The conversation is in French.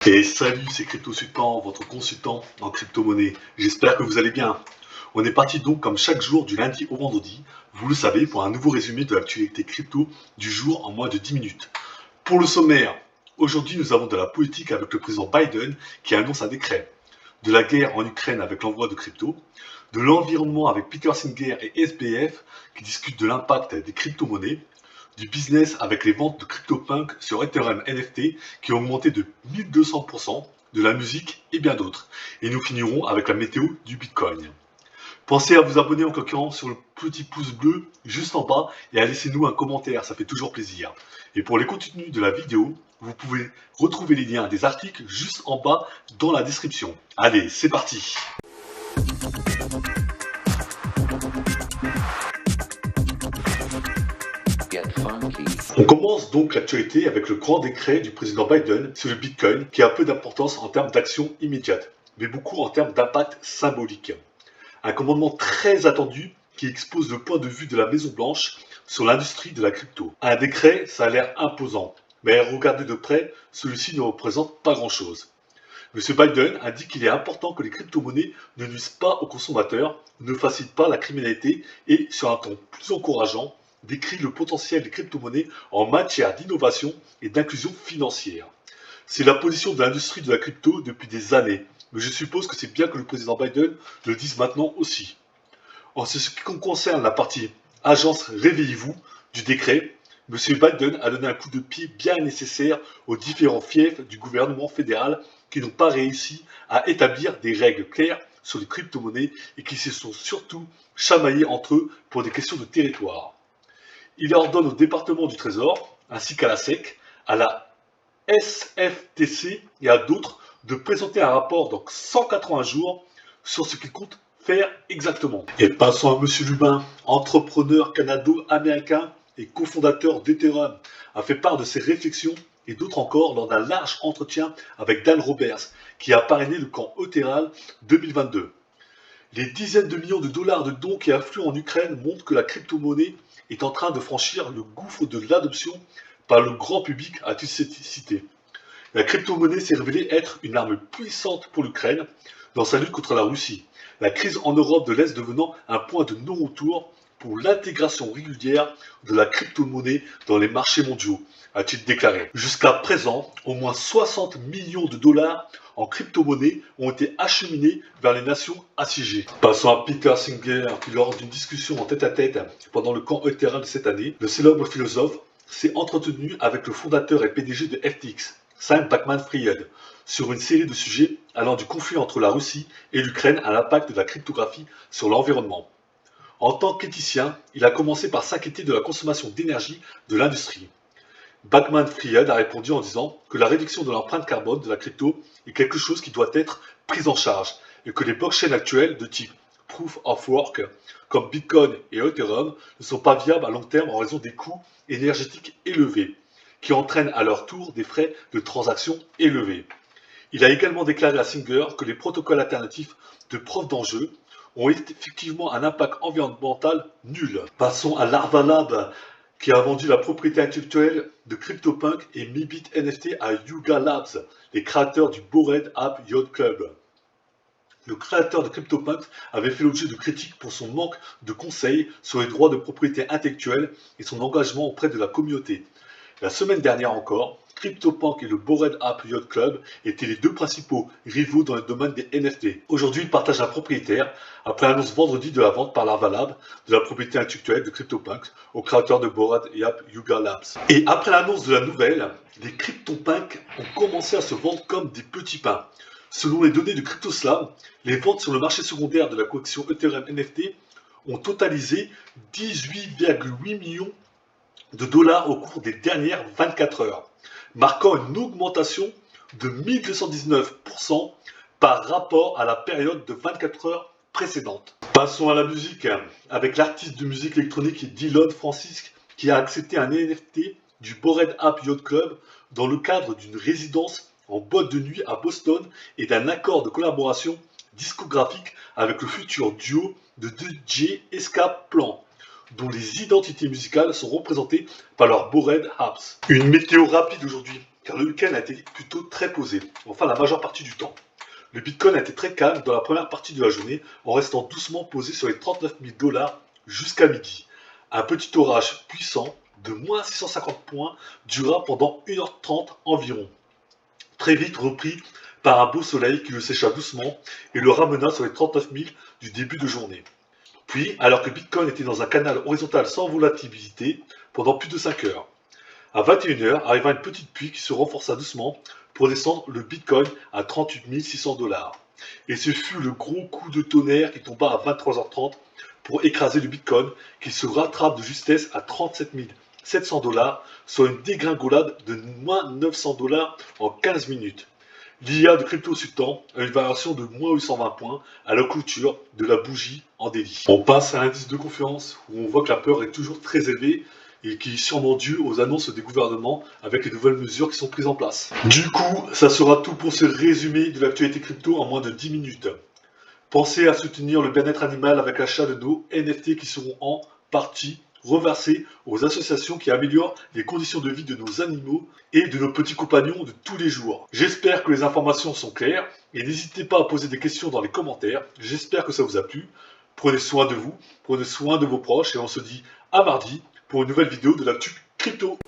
Et salut, c'est Crypto Sultan, votre consultant en crypto-monnaie. J'espère que vous allez bien. On est parti donc comme chaque jour du lundi au vendredi, vous le savez, pour un nouveau résumé de l'actualité crypto du jour en moins de 10 minutes. Pour le sommaire, aujourd'hui nous avons de la politique avec le président Biden qui annonce un décret, de la guerre en Ukraine avec l'envoi de crypto, de l'environnement avec Peter Singer et SBF qui discutent de l'impact des crypto-monnaies, du business avec les ventes de CryptoPunk sur Ethereum NFT qui ont augmenté de 1200%, de la musique et bien d'autres. Et nous finirons avec la météo du Bitcoin. Pensez à vous abonner en cliquant sur le petit pouce bleu juste en bas et à laisser nous un commentaire, ça fait toujours plaisir. Et pour les contenus de la vidéo, vous pouvez retrouver les liens des articles juste en bas dans la description. Allez, c'est parti! On commence donc l'actualité avec le grand décret du président Biden sur le Bitcoin qui a peu d'importance en termes d'action immédiate, mais beaucoup en termes d'impact symbolique. Un commandement très attendu qui expose le point de vue de la Maison Blanche sur l'industrie de la crypto. Un décret, ça a l'air imposant, mais regardez de près, celui-ci ne représente pas grand-chose. M. Biden indique qu'il est important que les crypto-monnaies ne nuisent pas aux consommateurs, ne facilitent pas la criminalité et, sur un ton plus encourageant, décrit le potentiel des crypto-monnaies en matière d'innovation et d'inclusion financière. C'est la position de l'industrie de la crypto depuis des années, mais je suppose que c'est bien que le président Biden le dise maintenant aussi. En ce qui concerne la partie « Agence réveillez-vous » du décret, M. Biden a donné un coup de pied bien nécessaire aux différents fiefs du gouvernement fédéral qui n'ont pas réussi à établir des règles claires sur les crypto-monnaies et qui se sont surtout chamaillés entre eux pour des questions de territoire. Il ordonne au département du Trésor, ainsi qu'à la SEC, à la SFTC et à d'autres de présenter un rapport dans 180 jours sur ce qu'ils comptent faire exactement. Et passons à M. Lubin, entrepreneur canado-américain et cofondateur d'Ethereum, a fait part de ses réflexions et d'autres encore lors d'un large entretien avec Dan Roberts, qui a parrainé le camp Ethereum 2022. Les dizaines de millions de dollars de dons qui affluent en Ukraine montrent que la crypto-monnaie est en train de franchir le gouffre de l'adoption par le grand public, a-t-il cité. La crypto-monnaie s'est révélée être une arme puissante pour l'Ukraine dans sa lutte contre la Russie, la crise en Europe de l'Est devenant un point de non-retour pour l'intégration régulière de la crypto-monnaie dans les marchés mondiaux, a-t-il déclaré. Jusqu'à présent, au moins 60 millions de dollars en crypto-monnaie ont été acheminés vers les nations assiégées. Passons à Peter Singer, qui lors d'une discussion en tête-à-tête pendant le camp Ethereum de cette année, le célèbre philosophe s'est entretenu avec le fondateur et PDG de FTX, Sam Bankman-Fried, sur une série de sujets allant du conflit entre la Russie et l'Ukraine à l'impact de la cryptographie sur l'environnement. En tant qu'éthicien, il a commencé par s'inquiéter de la consommation d'énergie de l'industrie. Bankman-Fried a répondu en disant que la réduction de l'empreinte carbone de la crypto est quelque chose qui doit être pris en charge et que les blockchains actuelles de type Proof of Work, comme Bitcoin et Ethereum, ne sont pas viables à long terme en raison des coûts énergétiques élevés, qui entraînent à leur tour des frais de transaction élevés. Il a également déclaré à Singer que les protocoles alternatifs de preuve d'enjeu ont effectivement un impact environnemental nul. Passons à Larva Lab, qui a vendu la propriété intellectuelle de CryptoPunk et Mibit NFT à Yuga Labs, les créateurs du Bored Ape Yacht Club. Le créateur de CryptoPunk avait fait l'objet de critiques pour son manque de conseils sur les droits de propriété intellectuelle et son engagement auprès de la communauté. La semaine dernière encore, CryptoPunk et le Bored Ape Yacht Club étaient les deux principaux rivaux dans le domaine des NFT. Aujourd'hui, ils partagent un propriétaire après l'annonce vendredi de la vente par Larva Lab de la propriété intellectuelle de CryptoPunk au créateur de Bored Ape Yuga Labs. Et après l'annonce de la nouvelle, les CryptoPunk ont commencé à se vendre comme des petits pains. Selon les données de CryptoSlam, les ventes sur le marché secondaire de la collection Ethereum NFT ont totalisé 18,8 millions de dollars au cours des dernières 24 heures, marquant une augmentation de 1219% par rapport à la période de 24 heures précédente. Passons à la musique, avec l'artiste de musique électronique Dylan Francis qui a accepté un NFT du Bored Ape Yacht Club dans le cadre d'une résidence en boîte de nuit à Boston et d'un accord de collaboration discographique avec le futur duo de DJ Escape Plan, dont les identités musicales sont représentées par leurs Bored Apes. Une météo rapide aujourd'hui, car le week-end a été plutôt très posé, enfin la majeure partie du temps. Le Bitcoin a été très calme dans la première partie de la journée en restant doucement posé sur les 39 000 $ jusqu'à midi. Un petit orage puissant de moins 650 points dura pendant 1h30 environ, très vite repris par un beau soleil qui le sécha doucement et le ramena sur les 39 000 du début de journée. Puis, alors que Bitcoin était dans un canal horizontal sans volatilité pendant plus de 5 heures. À 21h, arriva une petite pluie qui se renforça doucement pour descendre le Bitcoin à 38 600 $. Et ce fut le gros coup de tonnerre qui tomba à 23h30 pour écraser le Bitcoin qui se rattrape de justesse à 37 700 $, soit une dégringolade de moins 900 $ en 15 minutes. L'IA de Crypto Sultan a une variation de moins 820 points à la clôture de la bougie en délit. On passe à l'indice de confiance où on voit que la peur est toujours très élevée et qui est sûrement due aux annonces des gouvernements avec les nouvelles mesures qui sont prises en place. Du coup, ça sera tout pour ce résumé de l'actualité crypto en moins de 10 minutes. Pensez à soutenir le bien-être animal avec l'achat de nos NFT qui seront en partie reversés aux associations qui améliorent les conditions de vie de nos animaux et de nos petits compagnons de tous les jours. J'espère que les informations sont claires et n'hésitez pas à poser des questions dans les commentaires. J'espère que ça vous a plu. Prenez soin de vous, prenez soin de vos proches et on se dit à mardi pour une nouvelle vidéo de l'actu crypto.